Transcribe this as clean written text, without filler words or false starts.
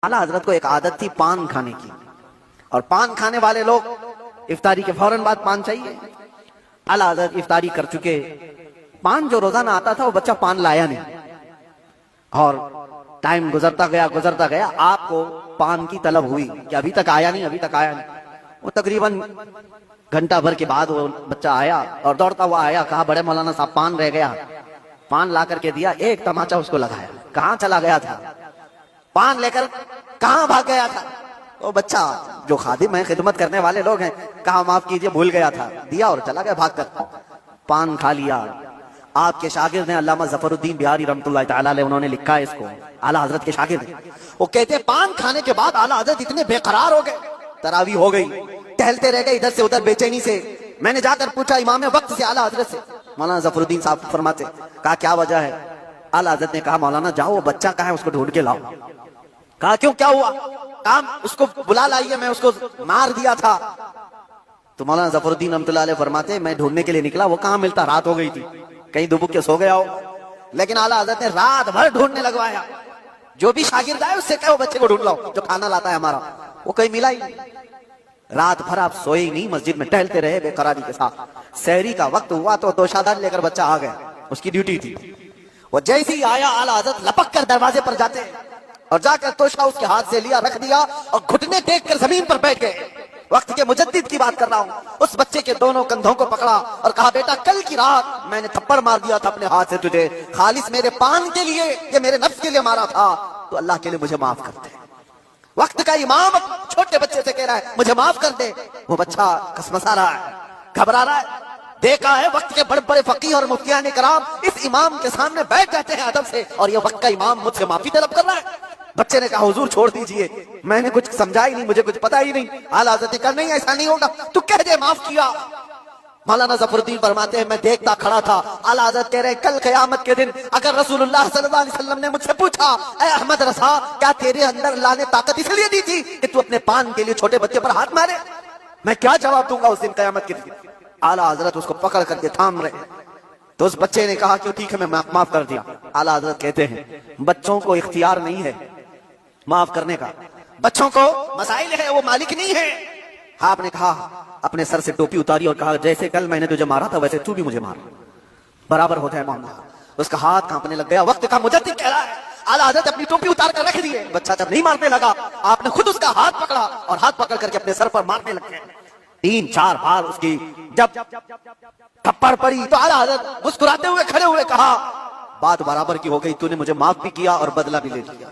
आला हजरत को एक आदत थी पान खाने की, और पान खाने वाले लोग इफ्तारी के फौरन बाद पान चाहिए। आला हजरत इफ्तारी कर चुके, पान जो रोजाना आता था वो बच्चा पान लाया नहीं, और टाइम गुजरता गया, आपको पान की तलब हुई कि अभी तक आया नहीं। वो तकरीबन घंटा भर के बाद वो बच्चा आया और दौड़ता हुआ आया, कहा बड़े मौलाना साहब पान रह गया। पान ला करके दिया, एक तमाचा उसको लगाया, कहां चला गया था, पान लेकर कहां भाग गया था। वो बच्चा जो खादिम है, खिदमत करने वाले लोग हैं, कहा माफ कीजिए भूल गया था, दिया और चला गया भाग कर, पान खा लिया। आपके शागिर्द ने अल्लामा जफरुद्दीन बिहारी रहमतुल्लाह तआला अलैह, उन्होंने लिखा है इसको, आला हजरत के शागिर्द, वो कहते हैं पान खाने के बाद आला हजरत इतने बेकरार हो गए, तरावी हो गई, टहलते रह गए इधर से उधर बेचैनी से। मैंने जाकर पूछा इमाम वक्त से, आला हजरत से, मौलाना जफरुद्दीन साहब फरमाते, कहा क्या वजह है। आला हजरत ने कहा मौलाना जाओ वो बच्चा कहाँ है उसको ढूंढ के लाओ। कहा क्यों, क्या हुआ। काम उसको बुला लाइए, मैं उसको मार दिया था। तो मौलाना जफरुद्दीन रहमतुल्लाह अलैह फरमाते, मैं ढूंढने के लिए निकला, वो कहाँ मिलता, रात हो गई थी, कहीं दुबुक के सो गया हो। लेकिन आला हजरत ने रात भर ढूंढने लगवाया, जो भी शागिर्द आए उससे कहो बच्चे को ढूंढ लाओ जो खाना लाता है हमारा, वो कहीं मिला ही नहीं। रात भर आप सोए ही नहीं, मस्जिद में टहलते रहे बेकरारी के साथ। सहरी का वक्त हुआ तो दोशादार लेकर बच्चा आ गया, उसकी ड्यूटी थी। वो जैसे ही आया आला हजरत लपक कर दरवाजे पर जाते और जाकर तोशा उसके हाथ से लिया, रख दिया और घुटने टेक कर जमीन पर बैठ गए। वक्त के मुजद्दिद की बात कर रहा हूं। उस बच्चे के दोनों कंधों को पकड़ा और कहा बेटा कल की रात मैंने थप्पड़ मार दिया था अपने हाथ से तुझे, खालिस मेरे पान के लिए, ये मेरे नफ्स के लिए मारा था, तो अल्लाह के लिए मुझे माफ कर दे। वक्त का इमाम छोटे बच्चे से कह रहा है मुझे माफ कर दे। वो बच्चा कसमसा रहा है, घबरा रहा है। देखा है वक्त के बड़े बड़े फकीह और मुफ्तियान कराम इस इमाम के सामने बैठ जाते हैं अदब से, और ये वक्त का इमाम मुझसे माफी तलब कर रहा है। बच्चे ने कहा हुजूर छोड़ दीजिए, मैंने कुछ समझा ही नहीं, मुझे कुछ पता ही नहीं। आला हज़रत ने कहा नहीं ऐसा नहीं होगा, तू कह दे माफ किया। मौलाना जफरुद्दीन फरमाते हैं मैं देखता खड़ा था, आला हज़रत कह रहे कल क़यामत के दिन अगर रसूलुल्लाह सल्लल्लाहु अलैहि वसल्लम ने मुझसे पूछा ऐ अहमद रसा क्या तेरे अंदर अल्लाह ने ताकत इसलिए दी थी कि तू अपने पान के लिए छोटे बच्चे पर हाथ मारे, मैं क्या जवाब दूंगा उस दिन क़यामत के दिन। आला हज़रत उसको पकड़ करके थाम रहे, तो उस बच्चे ने कहा कि ठीक है मैं माफ कर दिया। आला हज़रत कहते हैं बच्चों को इख्तियार नहीं है माफ करने का, बच्चों को मसाइल है, वो मालिक नहीं है। आपने कहा अपने सर से टोपी उतारी और कहा जैसे कल मैंने तुझे मारा था वैसे तू भी मुझे मार, बराबर होता है मामला। उसका हाथ कांपने लग गया। वक्त का मुजद्दिद कह रहा है, आला हज़रत अपनी टोपी उतार कर रख दिए। बच्चा जब नहीं मारने लगा आपने खुद उसका हाथ पकड़ा और हाथ पकड़ करके अपने सर पर मारने लग गए। 3-4 बार उसकी जब थप्पड़ पड़ी तो आला हज़रत मुस्कुराते हुए खड़े हुए कहा बात बराबर की हो गई, तूने मुझे माफ भी किया और बदला भी ले लिया।